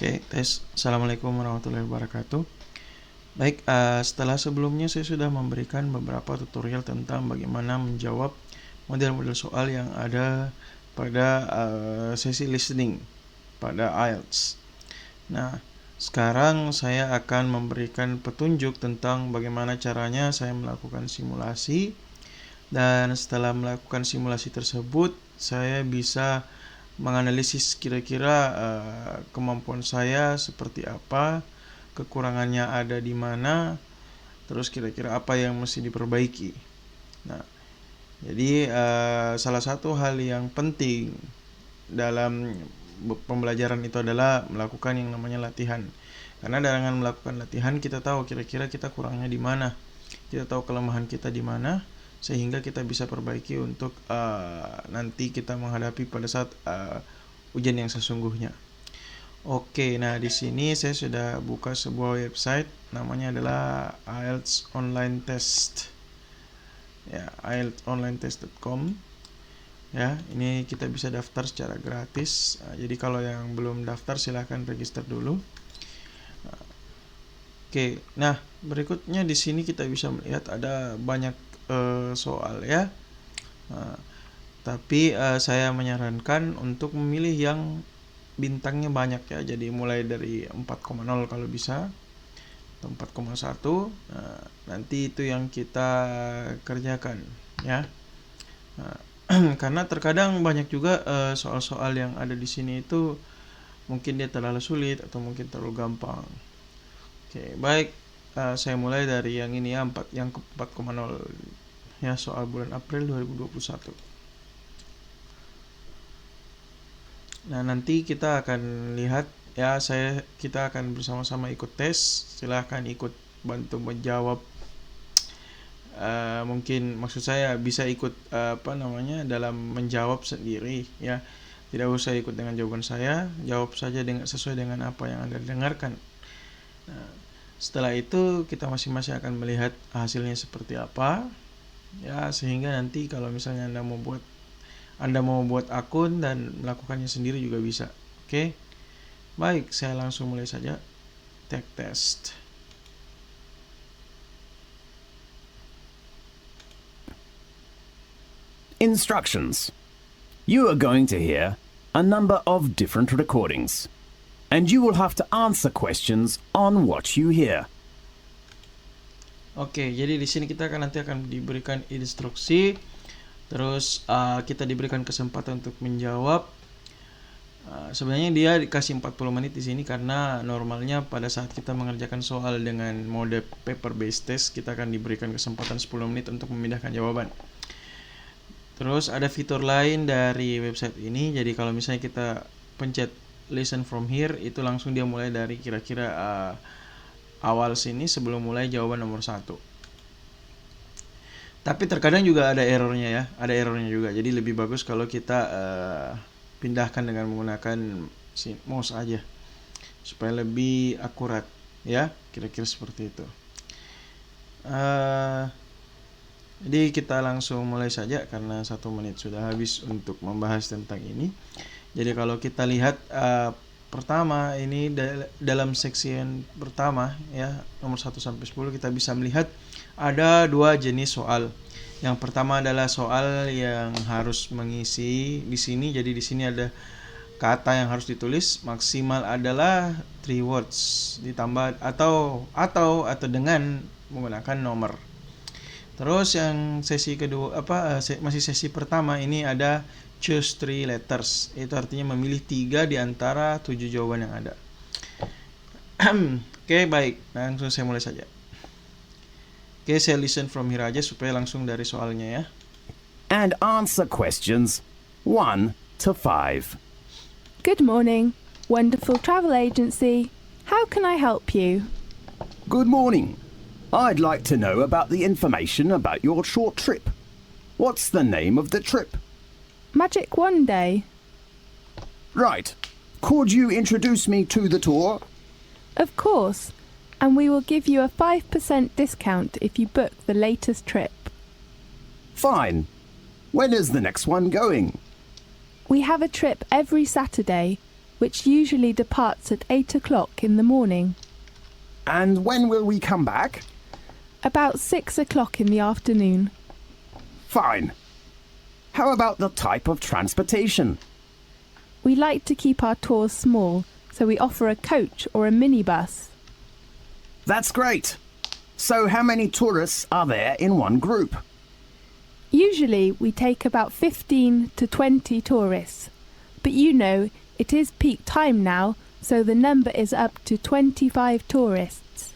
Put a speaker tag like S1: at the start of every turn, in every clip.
S1: Oke, tes. Assalamualaikum warahmatullahi wabarakatuh. Baik, setelah sebelumnya saya sudah memberikan beberapa tutorial tentang bagaimana menjawab model-model soal yang ada pada sesi listening pada IELTS. Nah, sekarang saya akan memberikan petunjuk tentang bagaimana caranya saya melakukan simulasi. Dan setelah melakukan simulasi tersebut, saya bisa menganalisis kira-kira kemampuan saya seperti apa, kekurangannya ada di mana, terus kira-kira apa yang mesti diperbaiki. Nah, jadi salah satu hal yang penting dalam pembelajaran itu adalah melakukan yang namanya latihan. Karena dengan melakukan latihan kita tahu kira-kira kita kurangnya di mana, kita tahu kelemahan kita di mana, sehingga kita bisa perbaiki untuk nanti kita menghadapi pada saat ujian yang sesungguhnya. Oke, nah di sini saya sudah buka sebuah website, namanya adalah IELTS Online Test. Ya, IELTSonlinetest.com. Ya, ini kita bisa daftar secara gratis. Jadi kalau yang belum daftar silahkan register dulu. Oke, nah berikutnya di sini kita bisa melihat ada banyak soal ya. Tapi saya menyarankan untuk memilih yang bintangnya banyak ya. Jadi mulai dari 4,0 kalau bisa atau 4,1. Nanti itu yang kita kerjakan ya. Karena terkadang banyak juga soal-soal yang ada di sini itu mungkin dia terlalu sulit atau mungkin terlalu gampang. Oke, baik. Saya mulai dari yang ini ya, yang ke 4,0 ya, soal bulan April 2021. Nah, nanti kita akan lihat ya, kita akan bersama-sama ikut tes. Silahkan ikut bantu menjawab. Mungkin maksud saya bisa ikut dalam menjawab sendiri ya. Tidak usah ikut dengan jawaban saya, jawab saja sesuai dengan apa yang Anda dengarkan. Nah, setelah itu kita masing-masing akan melihat hasilnya seperti apa ya, sehingga nanti kalau misalnya Anda mau buat akun dan melakukannya sendiri juga bisa. Oke. Baik, saya langsung mulai saja. Take test.
S2: Instructions. You are going to hear a number of different recordings, and you will have to answer questions on what you hear.
S1: Oke, jadi di sini kita nanti akan diberikan instruksi, terus kita diberikan kesempatan untuk menjawab. Sebenarnya dia dikasih 40 menit di sini karena normalnya pada saat kita mengerjakan soal dengan mode paper based test kita akan diberikan kesempatan 10 menit untuk memindahkan jawaban. Terus ada fitur lain dari website ini, jadi kalau misalnya kita pencet listen from here, itu langsung dia mulai dari kira-kira awal sini sebelum mulai jawaban nomor 1. Tapi terkadang juga ada errornya ya, juga. Jadi lebih bagus kalau kita pindahkan dengan menggunakan mouse aja supaya lebih akurat ya, kira-kira seperti itu. Jadi kita langsung mulai saja karena 1 menit sudah habis untuk membahas tentang ini. Jadi kalau kita lihat pertama ini dalam seksi yang pertama ya, nomor 1 sampai 10 kita bisa melihat ada 2 jenis soal. Yang pertama adalah soal yang harus mengisi di sini. Jadi di sini ada kata yang harus ditulis, maksimal adalah 3 words ditambah atau dengan menggunakan nomor. Terus yang sesi kedua masih sesi pertama ini ada choose 3 letters. Itu artinya memilih 3 di antara 7 jawaban yang ada. Oke, baik. Langsung saya mulai saja. Oke, saya listen from here aja supaya langsung dari soalnya ya.
S2: And answer questions 1 to 5.
S3: Good morning. Wonderful travel agency. How can I help you?
S2: Good morning. I'd like to know about the information about your short trip. What's the name of the trip?
S3: Magic One Day.
S2: Right. Could you introduce me to the tour?
S3: Of course. And we will give you a 5% discount if you book the latest trip.
S2: Fine. When is the next one going?
S3: We have a trip every Saturday. which usually departs at 8 o'clock in the morning.
S2: And when will we come back?
S3: About 6 o'clock in the afternoon.
S2: Fine. How about the type of transportation?
S3: We like to keep our tours small, so we offer a coach or a minibus.
S2: That's great. So how many tourists are there in one group?
S3: Usually we take about 15 to 20 tourists, but you know, it is peak time now, so the number is up to 25 tourists.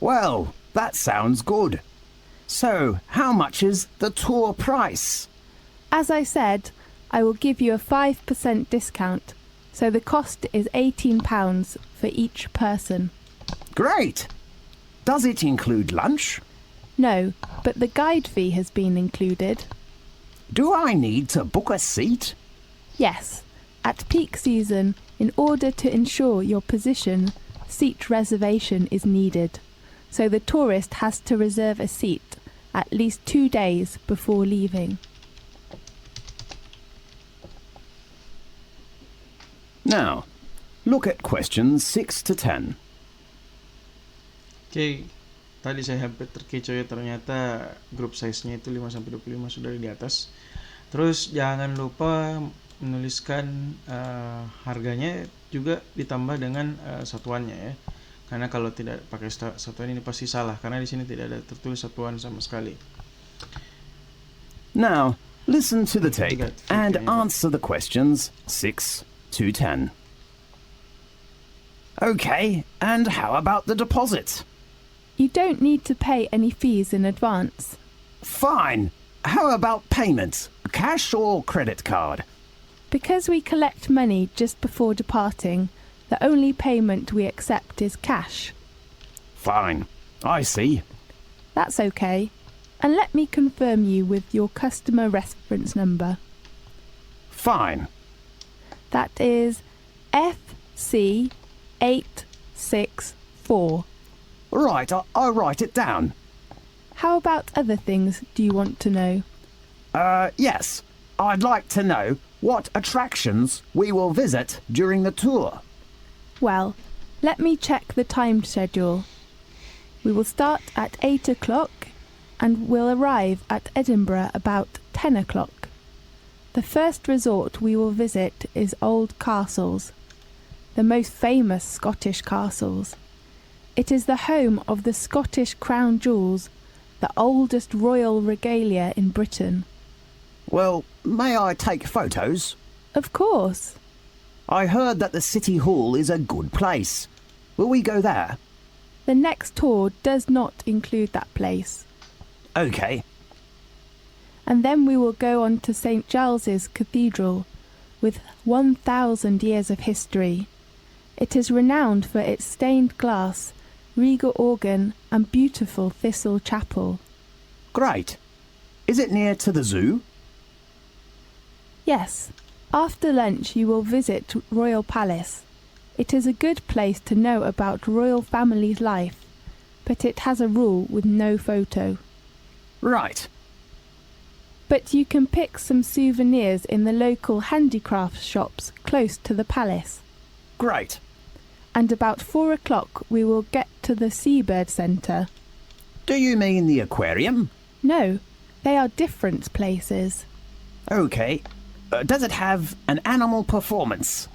S2: Well, that sounds good. So, how much is the tour price?
S3: As I said, I will give you a 5% discount, so the cost is £18 for each person.
S2: Great! Does it include lunch?
S3: No, but the guide fee has been included.
S2: Do I need to book a seat?
S3: Yes, at peak season, in order to ensure your position, seat reservation is needed. So the tourist has to reserve a seat at least 2 days before leaving.
S2: Now, look at questions 6 to 10.
S1: Oke, tadi saya hampir terkecoh ya, ternyata group size-nya itu 5-25 sudah di atas. Terus jangan lupa menuliskan harganya juga ditambah dengan satuannya ya. Karena kalau tidak pakai satuan ini pasti salah, karena di sini tidak ada tertulis satuan sama sekali.
S2: Now, listen to the tape and answer the questions 6 to 10. Okay, and how about the deposit?
S3: You don't need to pay any fees in advance.
S2: Fine. How about payment? Cash or credit card?
S3: Because we collect money just before departing, the only payment we accept is cash.
S2: Fine. I see.
S3: That's okay. And let me confirm you with your customer reference number.
S2: Fine.
S3: That is FC864.
S2: Right, I'll write it down.
S3: How about other things do you want to know?
S2: Yes. I'd like to know what attractions we will visit during the tour.
S3: Well, let me check the time schedule. We will start at 8 o'clock and will arrive at Edinburgh about 10 o'clock. The first resort we will visit is Old Castles, the most famous Scottish castles. It is the home of the Scottish crown jewels, the oldest royal regalia in Britain.
S2: Well, may I take photos?
S3: Of course.
S2: I heard that the City Hall is a good place. Will we go there?
S3: The next tour does not include that place.
S2: Okay.
S3: And then we will go on to St. Giles's Cathedral, with 1,000 years of history. It is renowned for its stained glass, regal organ and beautiful thistle chapel.
S2: Great. Is it near to the zoo?
S3: Yes, after lunch you will visit Royal Palace. It is a good place to know about royal family's life, but it has a rule with no photo.
S2: Right.
S3: But you can pick some souvenirs in the local handicraft shops close to the palace.
S2: Great.
S3: And about 4 o'clock we will get to the Seabird Centre.
S2: Do you mean the aquarium?
S3: No, they are different places.
S2: Okay. Does it have an animal performance?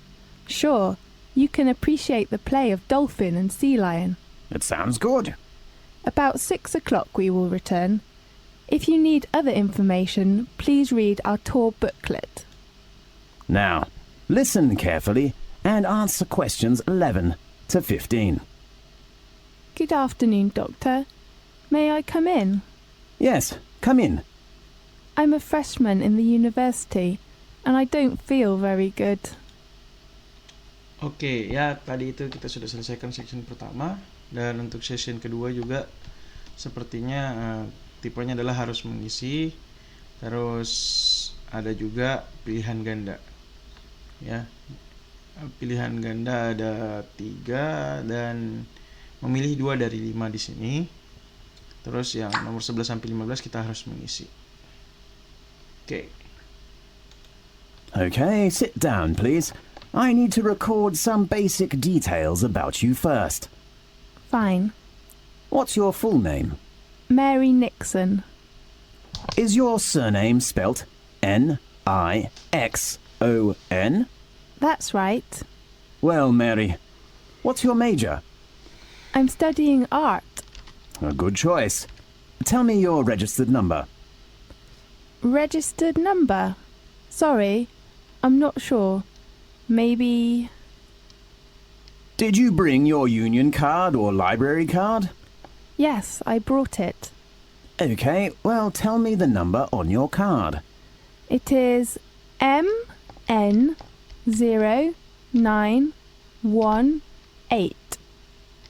S3: Sure, you can appreciate the play of dolphin and sea lion.
S2: It sounds good.
S3: About 6 o'clock we will return. If you need other information, please read our tour booklet.
S2: Now, listen carefully and answer questions 11 to 15.
S3: Good afternoon, Doctor. May I come in?
S2: Yes, come in.
S3: I'm a freshman in the university, and I don't feel very good.
S1: Oke, ya tadi itu kita sudah selesaikan section pertama, dan untuk session kedua juga sepertinya tipenya adalah harus mengisi, terus ada juga pilihan ganda. Ya, pilihan ganda ada 3 dan memilih 2 dari 5 di sini. Terus yang nomor 11 sampai 15 kita harus mengisi. Oke.
S2: Okay, sit down, please. I need to record some basic details about you first.
S3: Fine.
S2: What's your full name?
S3: Mary Nixon.
S2: Is your surname spelt Nixon?
S3: That's right.
S2: Well, Mary, what's your major?
S3: I'm studying art.
S2: A good choice. Tell me your registered number.
S3: Registered number? Sorry, I'm not sure. Maybe...
S2: Did you bring your union card or library card?
S3: Yes, I brought it.
S2: Okay, well, tell me the number on your card.
S3: It is MN0918.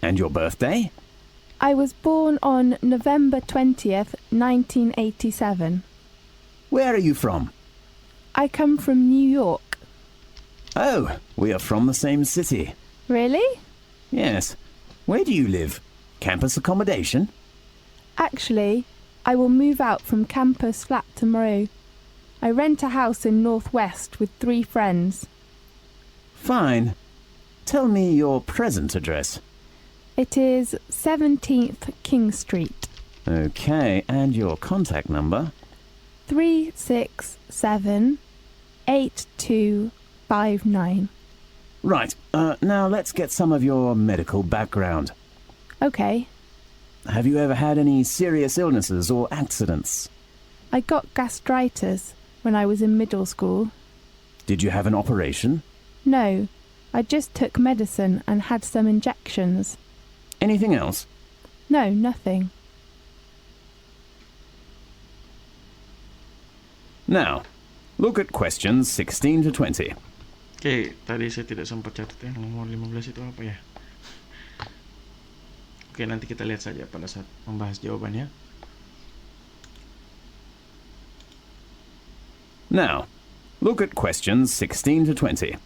S2: And your birthday?
S3: I was born on November 20th, 1987.
S2: Where are you from?
S3: I come from New York.
S2: Oh, we are from the same city.
S3: Really?
S2: Yes. Where do you live? Campus accommodation?
S3: Actually, I will move out from campus flat tomorrow. I rent a house in Northwest with 3 friends.
S2: Fine. Tell me your present address.
S3: It is 17th King Street.
S2: Okay, and your contact number?
S3: 367-8259.
S2: Right, now let's get some of your medical background.
S3: Okay.
S2: Have you ever had any serious illnesses or accidents?
S3: I got gastritis when I was in middle school.
S2: Did you have an operation?
S3: No, I just took medicine and had some injections.
S2: Anything else?
S3: No, nothing.
S2: Now, look at questions 16 to 20.
S1: Oke, tadi saya tidak sempat catat ya, nomor 15 itu apa ya? Oke, nanti kita lihat saja pada saat membahas jawabannya.
S2: Now, look at questions 16 to 20.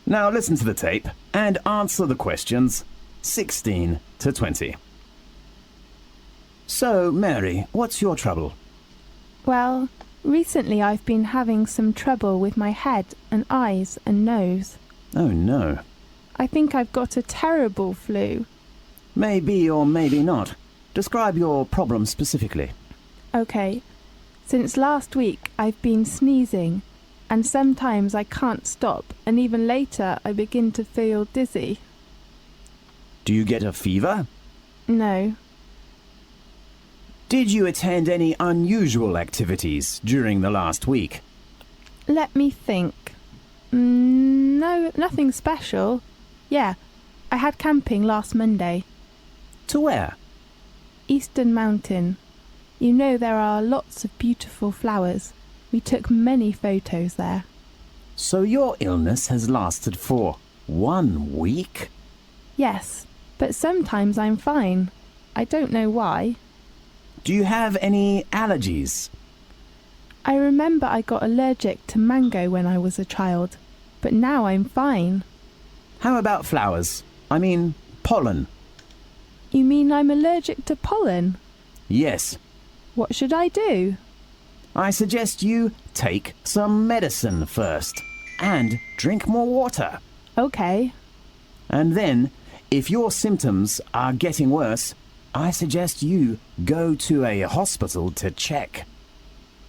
S2: Now listen to the tape and answer the questions 16 to 20. So, Mary, what's your trouble?
S3: Well, recently I've been having some trouble with my head and eyes and nose.
S2: Oh no.
S3: I think I've got a terrible flu.
S2: Maybe or maybe not. Describe your problem specifically.
S3: Okay. Since last week I've been sneezing, and sometimes I can't stop, and even later I begin to feel dizzy.
S2: Do you get a fever?
S3: No.
S2: Did you attend any unusual activities during the last week?
S3: Let me think. No, nothing special. Yeah, I had camping last Monday.
S2: To where?
S3: Eastern Mountain. You know there are lots of beautiful flowers. We took many photos there.
S2: So your illness has lasted for 1 week?
S3: Yes, but sometimes I'm fine. I don't know why.
S2: Do you have any allergies?
S3: I remember I got allergic to mango when I was a child, but now I'm fine.
S2: How about flowers? I mean, pollen.
S3: You mean I'm allergic to pollen?
S2: Yes.
S3: What should I do?
S2: I suggest you take some medicine first and drink more water.
S3: Okay.
S2: And then, if your symptoms are getting worse, I suggest you go to a hospital to check.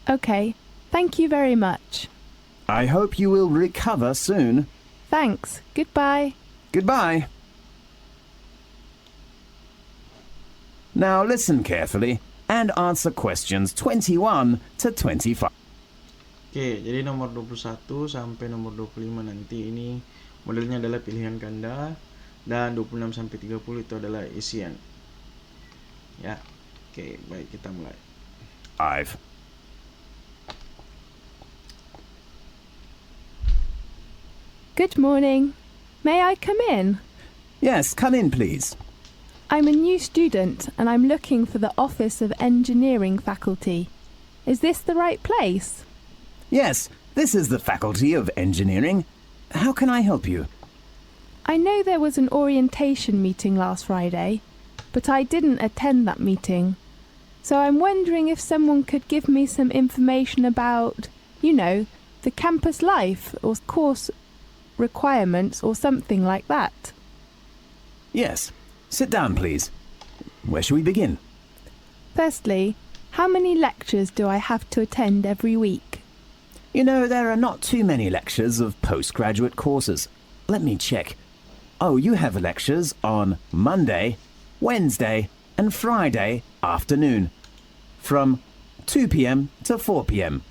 S3: Okay. Thank you very much.
S2: I hope you will recover soon.
S3: Thanks. Goodbye.
S2: Goodbye. Now listen carefully and answer questions 21 to 25.
S1: Oke, jadi nomor 21 sampai nomor 25 nanti ini modelnya adalah pilihan ganda, dan 26 sampai 30 itu adalah isian. Ya. Oke, baik, kita mulai.
S2: 5.
S3: Good morning. May I come in?
S2: Yes, come in please.
S3: I'm a new student and I'm looking for the Office of Engineering faculty. Is this the right place?
S2: Yes, this is the Faculty of Engineering. How can I help you?
S3: I know there was an orientation meeting last Friday, but I didn't attend that meeting. So I'm wondering if someone could give me some information about, the campus life or course requirements or something like that.
S2: Yes. Sit down, please. Where shall we begin?
S3: Firstly, how many lectures do I have to attend every week?
S2: There are not too many lectures of postgraduate courses. Let me check. Oh, you have lectures on Monday, Wednesday, and Friday afternoon, from 2 p.m. to 4 p.m.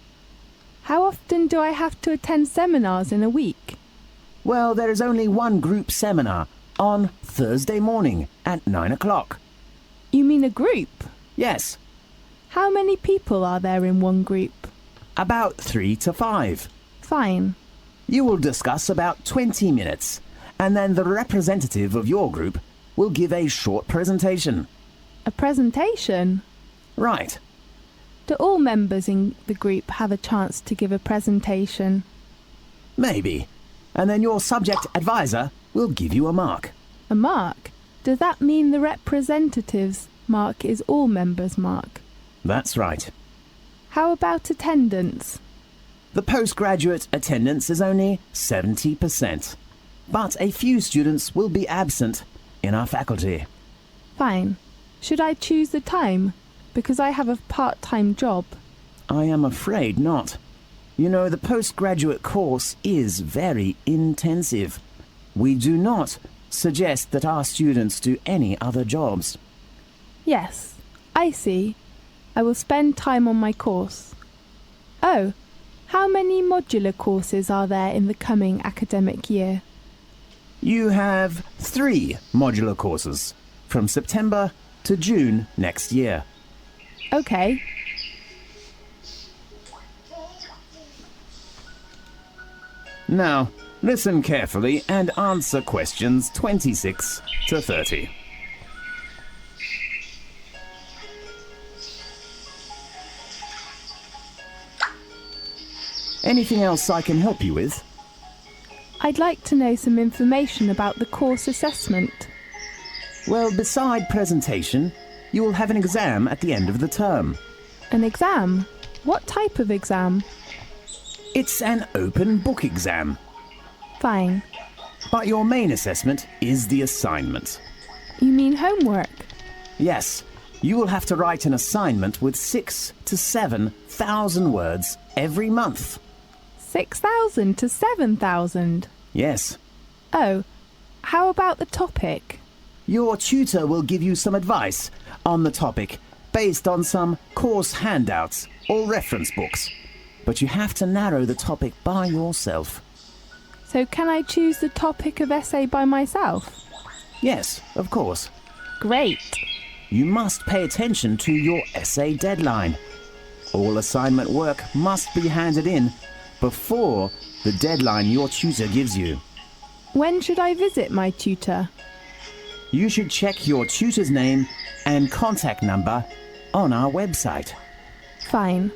S3: How often do I have to attend seminars in a week?
S2: Well, there is only one group seminar on Thursday morning at 9 o'clock.
S3: You mean a group?
S2: Yes,
S3: How many people are there in one group?
S2: about 3 to 5.
S3: Fine.
S2: You will discuss about 20 minutes, and then the representative of your group will give a short presentation.
S3: A presentation?
S2: Right.
S3: Do all members in the group have a chance to give a presentation?
S2: Maybe. And then your subject advisor will give you a mark.
S3: A mark? Does that mean the representative's mark is all members' mark?
S2: That's right.
S3: How about attendance?
S2: The postgraduate attendance is only 70%, but a few students will be absent in our faculty.
S3: Fine. Should I choose the time? Because I have a part-time job.
S2: I am afraid not. The postgraduate course is very intensive. We do not suggest that our students do any other jobs.
S3: Yes, I see. I will spend time on my course. Oh, how many modular courses are there in the coming academic year?
S2: You have 3 modular courses from September to June next year.
S3: Okay.
S2: Now, listen carefully and answer questions 26 to 30. Anything else I can help you with?
S3: I'd like to know some information about the course assessment.
S2: Well, beside presentation, you will have an exam at the end of the term.
S3: An exam? What type of exam?
S2: It's an open book exam,
S3: Fine.
S2: but your main assessment is the assignment.
S3: You mean homework?
S2: Yes, you will have to write an assignment with 6,000 to 7,000 words every month.
S3: 6,000 to 7,000?
S2: Yes.
S3: Oh, how about the topic?
S2: Your tutor will give you some advice on the topic based on some course handouts or reference books, but you have to narrow the topic by yourself.
S3: So can I choose the topic of essay by myself?
S2: Yes, of course.
S3: Great.
S2: You must pay attention to your essay deadline. All assignment work must be handed in before the deadline your tutor gives you.
S3: When should I visit my tutor?
S2: You should check your tutor's name and contact number on our website.
S3: Fine.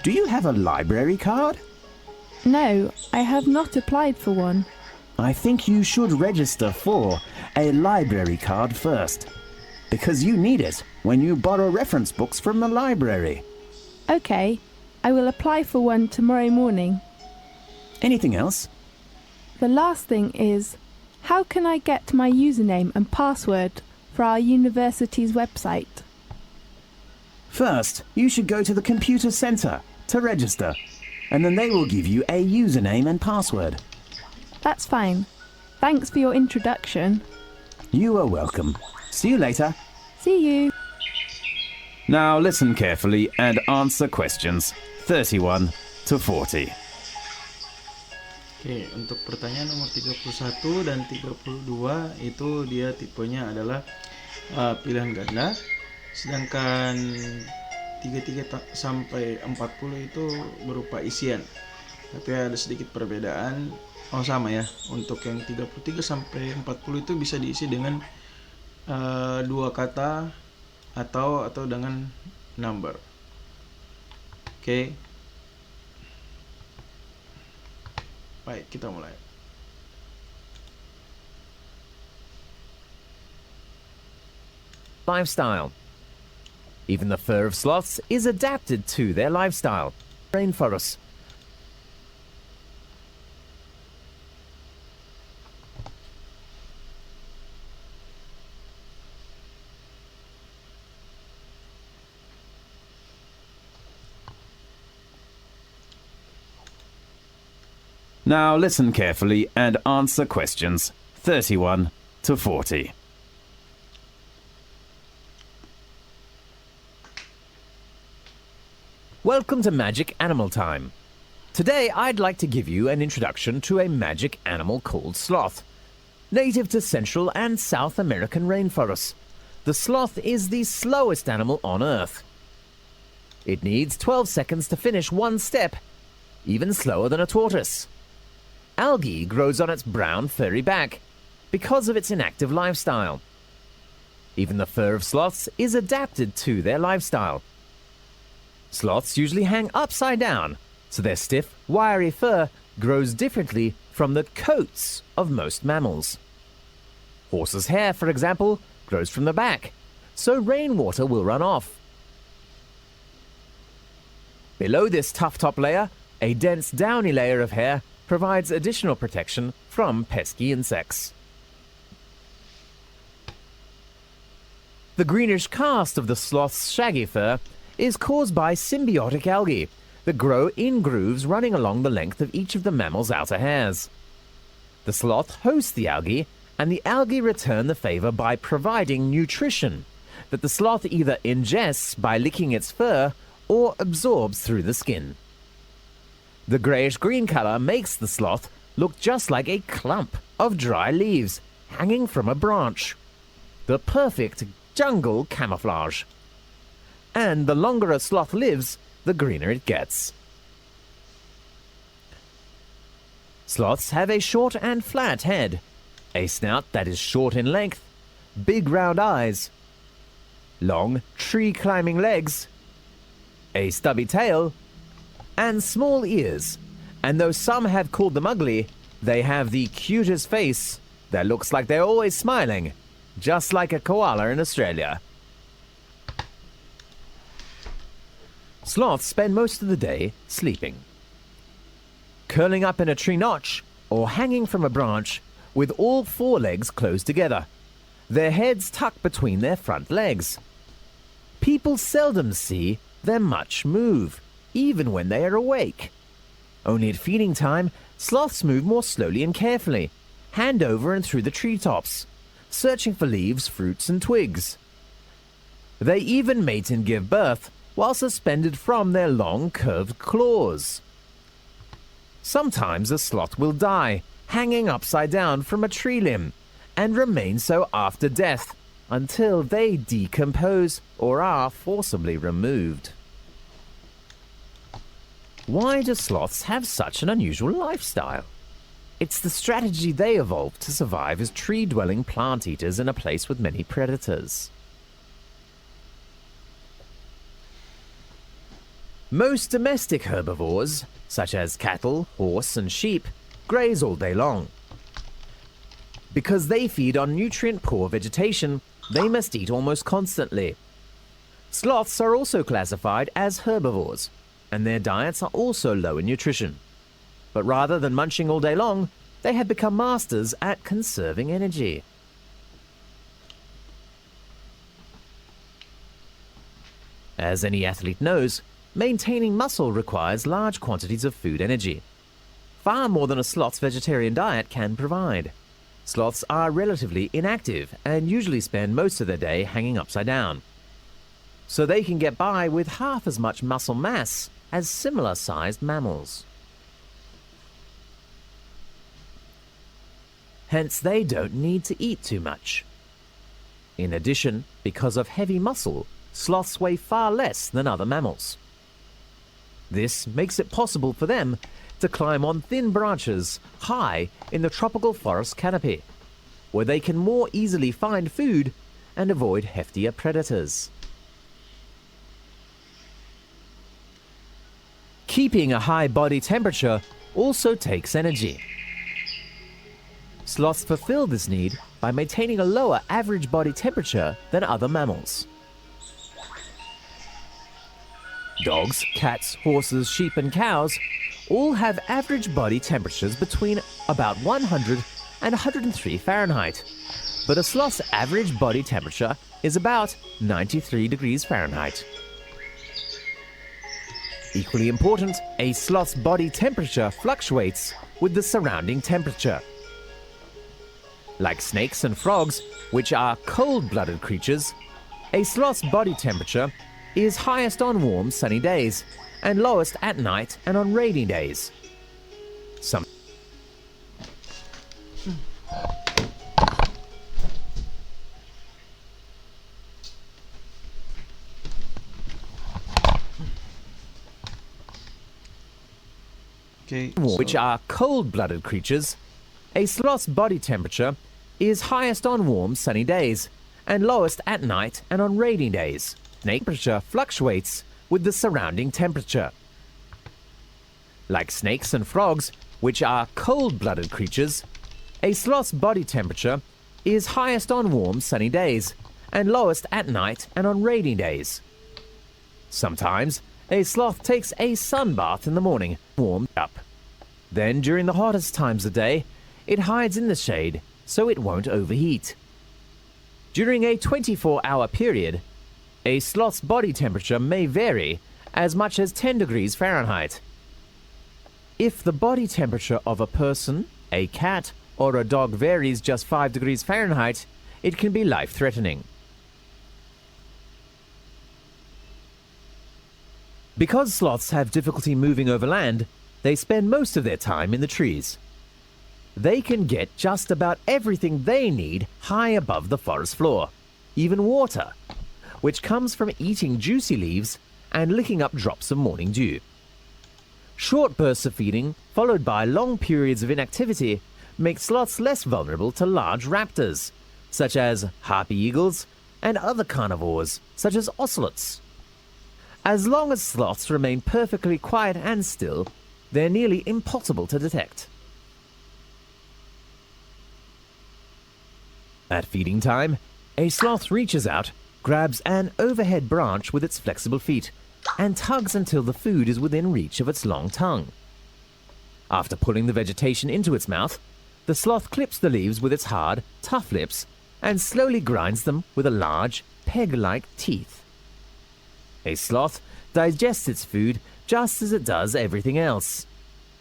S2: Do you have a library card?
S3: No, I have not applied for one.
S2: I think you should register for a library card first, because you need it when you borrow reference books from the library.
S3: Okay, I will apply for one tomorrow morning.
S2: Anything else?
S3: The last thing is, how can I get my username and password for our university's website?
S2: First, you should go to the computer center to register, and then they will give you a username and password.
S3: That's fine. Thanks for your introduction.
S2: You are welcome. See you later.
S3: See you.
S2: Now listen carefully and answer questions 31 to 40.
S1: Oke, untuk pertanyaan nomor 31 dan 32 itu dia tipenya adalah pilihan ganda. Sedangkan 33 sampai 40 itu berupa isian. Tapi ada sedikit perbedaan. Oh sama ya. Untuk yang 33 sampai 40 itu bisa diisi dengan dua kata atau dengan number. Oke. Baik, kita mulai.
S2: Lifestyle. Even the fur of sloths is adapted to their lifestyle. Rainforests. Now listen carefully and answer questions 31 to 40. Welcome to Magic Animal Time. Today I'd like to give you an introduction to a magic animal called sloth. Native to Central and South American rainforests, the sloth is the slowest animal on Earth. It needs 12 seconds to finish one step, even slower than a tortoise. Algae grows on its brown furry back because of its inactive lifestyle. Even the fur of sloths is adapted to their lifestyle. Sloths usually hang upside down, so their stiff, wiry fur grows differently from the coats of most mammals. Horses' hair, for example, grows from the back, so rainwater will run off. Below this tough top layer, a dense downy layer of hair provides additional protection from pesky insects. The greenish cast of the sloth's shaggy fur is caused by symbiotic algae that grow in grooves running along the length of each of the mammal's outer hairs. The sloth hosts the algae, and the algae return the favor by providing nutrition that the sloth either ingests by licking its fur or absorbs through the skin. The grayish-green color makes the sloth look just like a clump of dry leaves hanging from a branch. The perfect jungle camouflage. And the longer a sloth lives, the greener it gets. Sloths have a short and flat head, a snout that is short in length, big round eyes, long tree-climbing legs, a stubby tail, and small ears, and though some have called them ugly, they have the cutest face that looks like they're always smiling, just like a koala in Australia. Sloths spend most of the day sleeping, curling up in a tree notch or hanging from a branch with all four legs closed together, their heads tucked between their front legs. People seldom see them much move, even when they are awake. Only at feeding time, sloths move more slowly and carefully, hand over and through the treetops, searching for leaves, fruits, and twigs. They even mate and give birth while suspended from their long, curved claws. Sometimes a sloth will die, hanging upside down from a tree limb, and remain so after death, until they decompose or are forcibly removed. Why do sloths have such an unusual lifestyle? It's the strategy they evolved to survive as tree-dwelling plant eaters in a place with many predators. Most domestic herbivores, such as cattle, horse, and sheep, graze all day long. Because they feed on nutrient-poor vegetation, they must eat almost constantly. Sloths are also classified as herbivores, and their diets are also low in nutrition. But rather than munching all day long, they have become masters at conserving energy. As any athlete knows, maintaining muscle requires large quantities of food energy, far more than a sloth's vegetarian diet can provide. Sloths are relatively inactive and usually spend most of their day hanging upside down, so they can get by with half as much muscle mass as similar-sized mammals. Hence, they don't need to eat too much. In addition, because of heavy muscle, sloths weigh far less than other mammals. This makes it possible for them to climb on thin branches high in the tropical forest canopy, where they can more easily find food and avoid heftier predators.
S4: Keeping a high body temperature also takes energy. Sloths fulfill this need by maintaining a lower average body temperature than other mammals. Dogs, cats, horses, sheep and cows all have average body temperatures between about 100 and 103 Fahrenheit, but a sloth's average body temperature is about 93 degrees Fahrenheit. Equally important, a sloth's body temperature fluctuates with the surrounding temperature. Like snakes and frogs, which are cold-blooded creatures, a sloth's body temperature is highest on warm, sunny days and lowest at night and on rainy days. Which are cold-blooded creatures, a sloth's body temperature is highest on warm, sunny days and lowest at night and on rainy days. Temperature fluctuates with the surrounding temperature. Like snakes and frogs, which are cold-blooded creatures, a sloth's body temperature is highest on warm, sunny days and lowest at night and on rainy days. Sometimes, a sloth takes a sun bath in the morning, warmed up. Then, during the hottest times of day, it hides in the shade so it won't overheat. During a 24-hour period, a sloth's body temperature may vary as much as 10 degrees Fahrenheit. If the body temperature of a person, a cat, or a dog varies just 5 degrees Fahrenheit, it can be life-threatening. Because sloths have difficulty moving over land, they spend most of their time in the trees. They can get just about everything they need high above the forest floor, even water, which comes from eating juicy leaves and licking up drops of morning dew. Short bursts of feeding, followed by long periods of inactivity, make sloths less vulnerable to large raptors, such as harpy eagles and other carnivores, such as ocelots. As long as sloths remain perfectly quiet and still, they're nearly impossible to detect. At feeding time, a sloth reaches out, grabs an overhead branch with its flexible feet, and tugs until the food is within reach of its long tongue. After pulling the vegetation into its mouth, the sloth clips the leaves with its hard, tough lips and slowly grinds them with a large, peg-like teeth. A sloth digests its food just as it does everything else,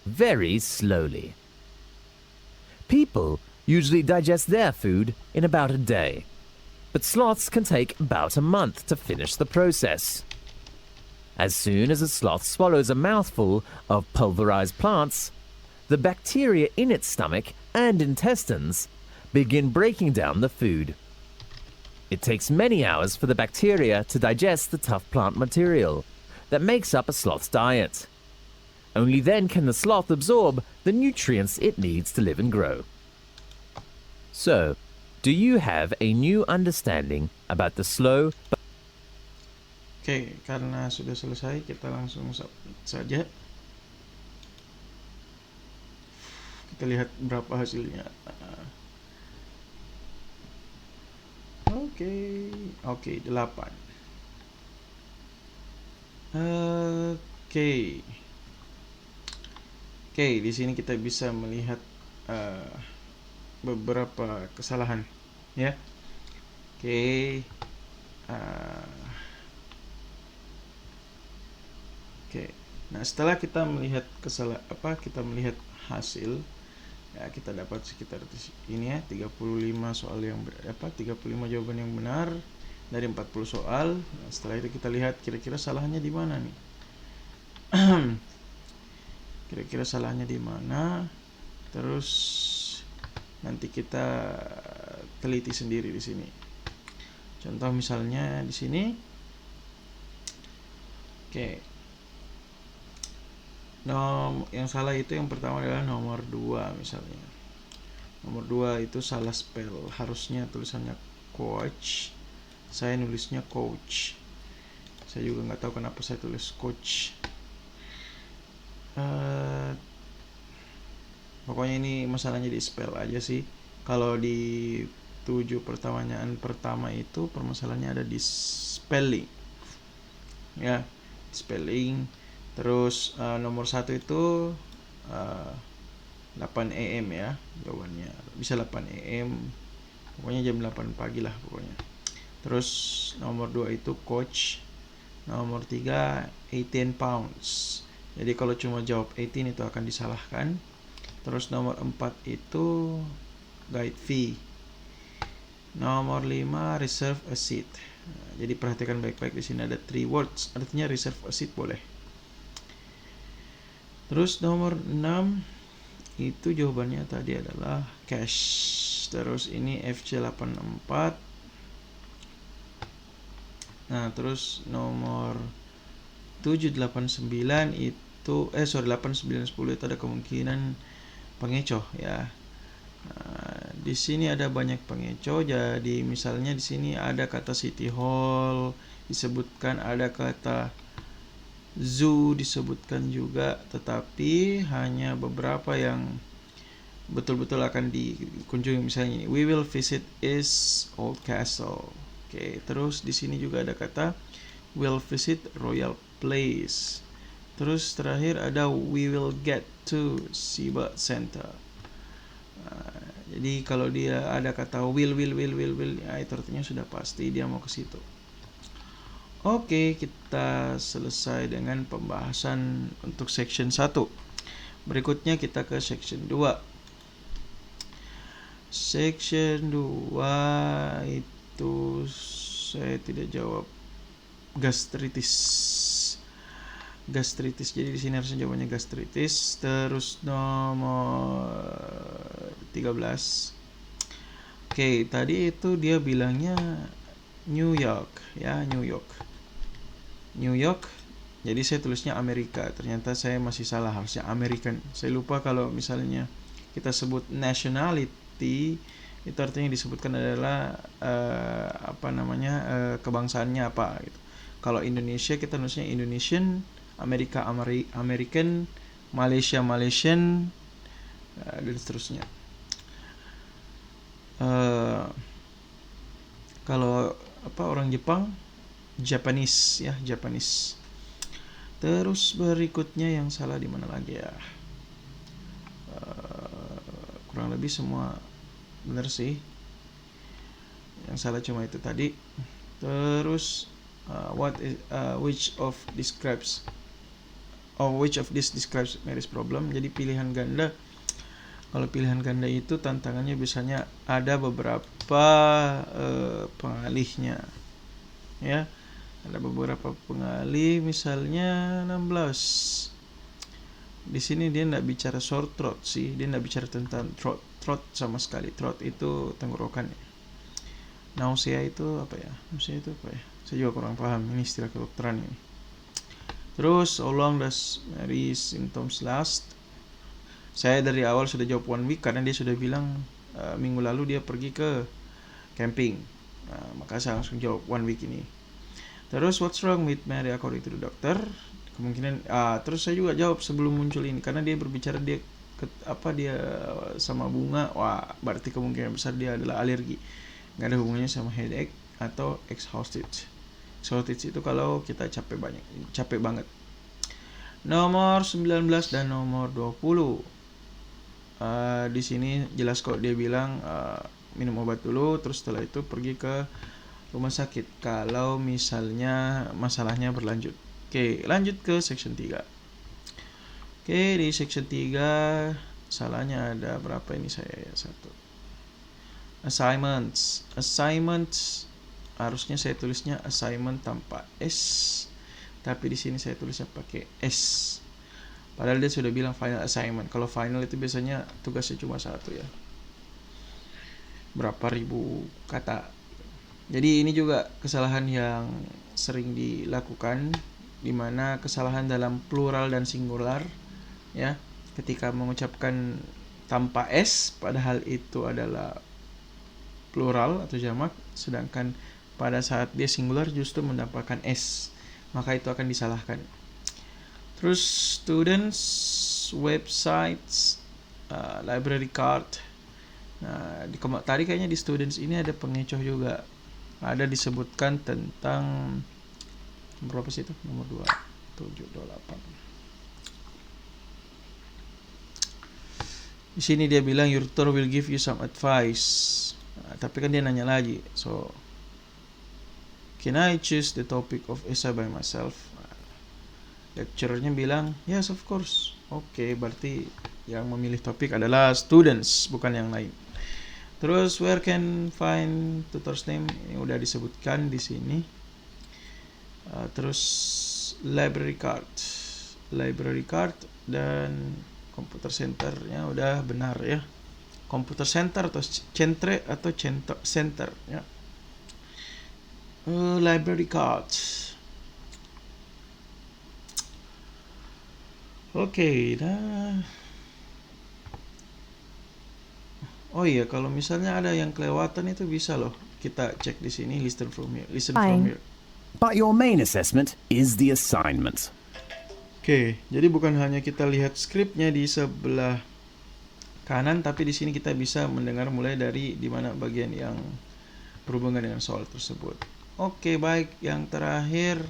S4: very slowly. People usually digest their food in about a day, but sloths can take about a month to finish the process. As soon as a sloth swallows a mouthful of pulverized plants, the bacteria in its stomach and intestines begin breaking down the food. It takes many hours for the bacteria to digest the tough plant material that makes up a sloth's diet. Only then can the sloth absorb the nutrients it needs to live and grow. So, do you have a new understanding about the slow...
S1: Oke, karena sudah selesai, kita langsung submit saja. Kita lihat berapa hasilnya. Oke, 8. Oke, di sini kita bisa melihat beberapa kesalahan, ya. Oke. Nah, setelah kita melihat kita melihat hasil, ya, kita dapat sekitar ini ya, 35 soal yang 35 jawaban yang benar dari 40 soal. Nah, setelah itu kita lihat kira-kira salahnya di mana nih. Kira-kira salahnya di mana? Terus nanti kita teliti sendiri di sini. Contoh misalnya di sini. Yang salah itu yang pertama adalah nomor 2 misalnya. Nomor 2 itu salah spell. Harusnya tulisannya coach. Saya nulisnya coach. Saya juga nggak tahu kenapa saya tulis coach. Eh, pokoknya ini masalahnya di spell aja sih. Kalau di 7 pertanyaan pertama itu permasalahannya ada di spelling, ya, spelling. Terus nomor 1 itu 8 AM ya jawabannya, bisa 8 AM, pokoknya jam 8 pagi lah pokoknya. Terus nomor 2 itu coach. Nomor 3 18 pounds, jadi kalau cuma jawab 18 itu akan disalahkan. Terus nomor 4 itu guide fee. Nomor 5 reserve a seat. Nah, jadi perhatikan baik-baik, di sini ada 3 words, artinya reserve a seat boleh. Terus nomor 6 itu jawabannya tadi adalah cash. Terus ini FC84. Nah, terus nomor 7, 8, 9 itu 8, 9, 10 itu ada kemungkinan pengecoh ya. Nah, di sini ada banyak pengecoh. Jadi misalnya di sini ada kata city hall disebutkan, ada kata zoo disebutkan juga, tetapi hanya beberapa yang betul-betul akan dikunjungi. Misalnya ini, we will visit is old castle. Oke, terus di sini juga ada kata will visit royal place. Terus terakhir ada we will get to Siba Center. Nah, jadi kalau dia ada kata will, ya itu artinya sudah pasti dia mau ke situ. Oke, kita selesai dengan pembahasan untuk section 1. Berikutnya kita ke section 2. Section 2 itu saya tidak jawab gastritis. Jadi di sini harusnya jawabannya gastritis. Terus nomor 13. Oke, tadi itu dia bilangnya New York ya, New York. Jadi saya tulisnya Amerika, ternyata saya masih salah, harusnya American. Saya lupa kalau misalnya kita sebut nationality itu artinya disebutkan adalah kebangsaannya apa gitu. Kalau Indonesia kita nulisnya Indonesian, Amerika American, Malaysia Malaysian, dan seterusnya. Kalau orang Jepang Japanese ya, Japanese. Terus berikutnya yang salah di mana lagi ya? Kurang lebih semua benar sih. Yang salah cuma itu tadi. Terus which of this describes Mary's problem? Jadi pilihan ganda. Kalau pilihan ganda itu tantangannya biasanya ada beberapa pengalihnya. Ya. Ada beberapa pengalih, misalnya 16. Di sini dia tidak bicara sore throat sih, dia tidak bicara tentang throat sama sekali. Throat itu tenggorokan. Nausea itu apa ya? Saya juga kurang paham, ini istilah kedokteran ini. Terus how long does Mary's symptoms last? Saya dari awal sudah jawab 1 week karena dia sudah bilang minggu lalu dia pergi ke camping. Maka saya langsung jawab 1 week ini. Terus what's wrong with Mary according to the doctor? Kemungkinan terus saya juga jawab sebelum muncul ini karena dia berbicara dia sama bunga. Wah, berarti kemungkinan besar dia adalah alergi. Enggak ada hubungannya sama headache atau exhausted. Exhausted itu kalau kita capek banget. Nomor 19 dan nomor 20. Di sini jelas kok dia bilang minum obat dulu, terus setelah itu pergi ke rumah sakit kalau misalnya masalahnya berlanjut. Oke, lanjut ke section 3. Oke, di section 3 salahnya ada berapa ini saya ya? 1. Assignments harusnya saya tulisnya assignment tanpa S, tapi di sini saya tulisnya pakai S. Padahal dia sudah bilang final assignment. Kalau final itu biasanya tugasnya cuma 1 ya. Berapa ribu kata. Jadi ini juga kesalahan yang sering dilakukan, di mana kesalahan dalam plural dan singular ya, ketika mengucapkan tanpa S padahal itu adalah plural atau jamak, sedangkan pada saat dia singular justru mendapatkan S, maka itu akan disalahkan. Terus students, websites, library card. Nah, tadi kayaknya di students ini ada pengecoh juga. Ada disebutkan tentang berapa sih itu? Nomor 2, 7, 28. Di sini dia bilang your tutor will give you some advice. Tapi kan dia nanya lagi. So, can I choose the topic of essay by myself? Lecturernya bilang, yes of course. Oke, berarti yang memilih topik adalah students, bukan yang lain. Terus where can find tutor's name? Ini udah disebutkan di sini. Terus library card dan computer centernya udah benar ya. Computer center atau centre atau center ya. Library card. Oke, dah. Oh iya, kalau misalnya ada yang kelewatan itu bisa loh. Kita cek di sini, listen from here.
S3: Fine.
S2: But your main assessment is the assignment.
S1: Oke, jadi bukan hanya kita lihat skripnya di sebelah kanan, tapi di sini kita bisa mendengar mulai dari di mana bagian yang berhubungan dengan soal tersebut. Oke, baik. Yang terakhir,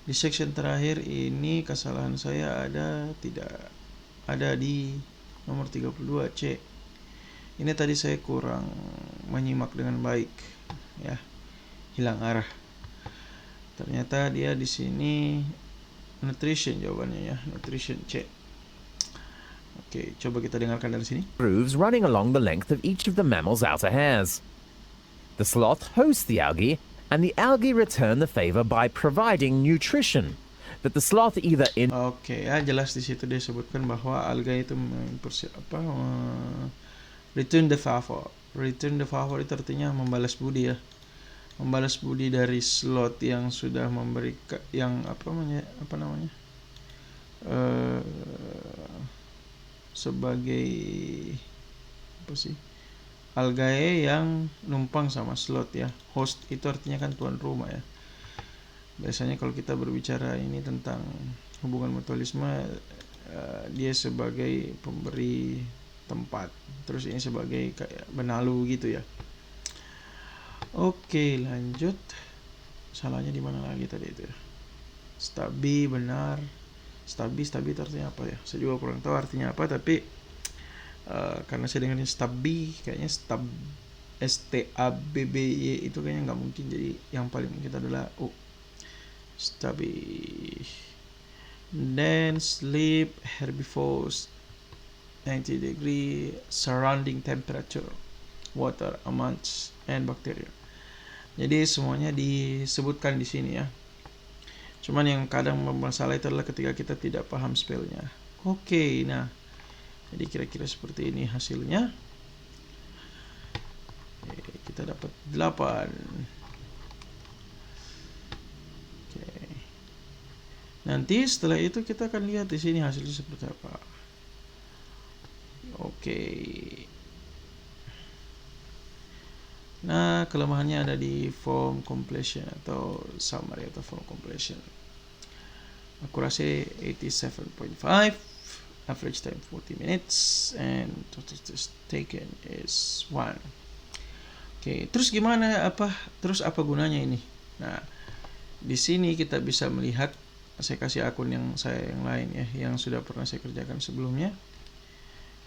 S1: di section terakhir ini kesalahan saya ada di nomor 32C. Ini tadi saya kurang menyimak dengan baik ya. Hilang arah. Ternyata dia di sini nutrition jawabannya ya, nutrition C. Oke, coba kita dengarkan dari sini.
S4: Grooves running along the length of each of the mammal's outer hairs. The sloth hosts the algae, and the algae return the favor by providing nutrition that the sloth either in.
S1: Oke, ya jelas di situ dia sebutkan bahwa alga itu return the favor. Return the favor itu artinya membalas budi ya. Membalas budi dari sloth yang sudah memberikan yang apa namanya? Sebagai apa sih? Algae yang numpang sama slot ya. Host itu artinya kan tuan rumah ya. Biasanya kalau kita berbicara ini tentang hubungan mutualisme, dia sebagai pemberi tempat, terus ini sebagai kayak benalu gitu ya. Oke, lanjut. Salahnya di mana lagi tadi itu ya? Stabi benar. Stabi itu artinya apa ya? Saya juga kurang tahu artinya apa, tapi karena saya dengerin stabi, kayaknya STABBY itu kayaknya nggak mungkin, jadi yang paling mungkin adalah stabi. Then sleep, herbivores, 90 degree, surrounding temperature, water, amounts, and bacteria. Jadi semuanya disebutkan di sini ya. Cuman yang kadang bermasalah itu adalah ketika kita tidak paham spellnya. Oke, nah jadi kira-kira seperti ini hasilnya. Kita dapat 8. Oke. Nanti setelah itu kita akan lihat di sini hasilnya seperti apa. Oke. Nah, kelemahannya ada di form completion atau summary atau form completion. Akurasi 87.5, average time 40 minutes, and total test taken is 1. Oke, terus gimana terus apa gunanya ini? Nah, di sini kita bisa melihat, saya kasih akun yang lain ya, yang sudah pernah saya kerjakan sebelumnya.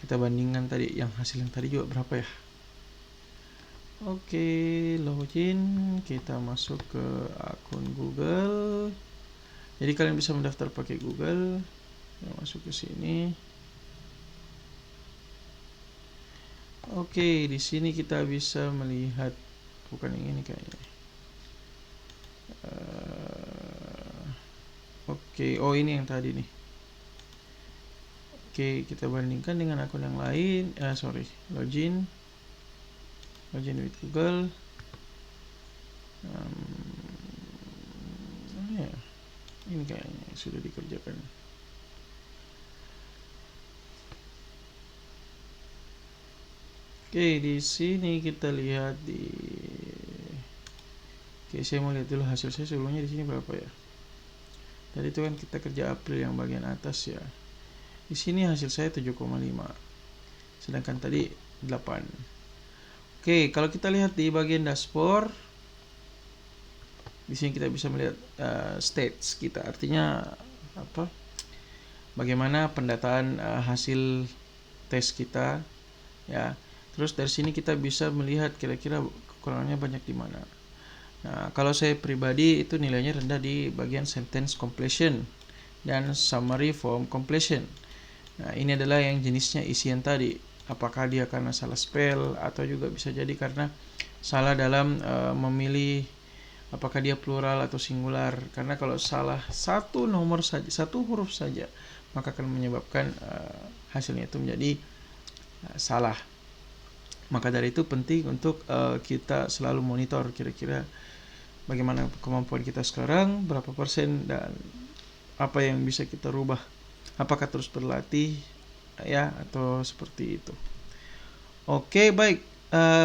S1: Kita bandingkan tadi yang hasil yang tadi juga berapa ya? Oke, login, kita masuk ke akun Google. Jadi kalian bisa mendaftar pakai Google. Kita masuk ke sini. Oke, di sini kita bisa melihat, bukan yang ini kayaknya. Oke, oh ini yang tadi nih. Oke, kita bandingkan dengan akun yang lain. Login with Google. Ini kayaknya sudah dikerjakan. Oke, di sini kita lihat Oke, saya mau lihat dulu hasil saya sebelumnya di sini berapa ya. Tadi itu kan kita kerja April yang bagian atas ya. Di sini hasil saya 7,5. Sedangkan tadi 8. Oke, kalau kita lihat di bagian dashboard, di sini kita bisa melihat stats kita. Artinya apa? Bagaimana pendataan hasil tes kita ya. Terus dari sini kita bisa melihat kira-kira kekurangannya banyak di mana. Nah, kalau saya pribadi itu nilainya rendah di bagian sentence completion dan summary form completion. Nah, ini adalah yang jenisnya isian tadi. Apakah dia karena salah spell atau juga bisa jadi karena salah dalam memilih apakah dia plural atau singular. Karena kalau salah satu nomor saja, satu huruf saja, maka akan menyebabkan hasilnya itu menjadi salah. Maka dari itu penting untuk kita selalu monitor kira-kira bagaimana kemampuan kita sekarang, berapa persen, dan apa yang bisa kita rubah. Apakah terus berlatih ya atau seperti itu. Oke, baik.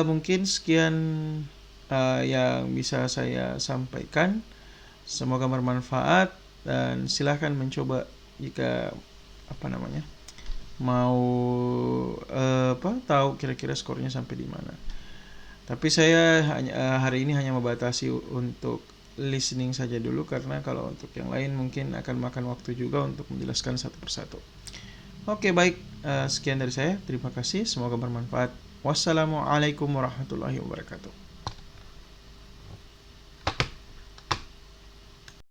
S1: Mungkin sekian yang bisa saya sampaikan. Semoga bermanfaat dan silahkan mencoba jika mau tahu kira-kira skornya sampai di mana. Tapi saya hari ini hanya membatasi untuk listening saja dulu, karena kalau untuk yang lain mungkin akan makan waktu juga untuk menjelaskan satu persatu. Oke, baik. Sekian dari saya. Terima kasih. Semoga bermanfaat. Wassalamualaikum warahmatullahi wabarakatuh.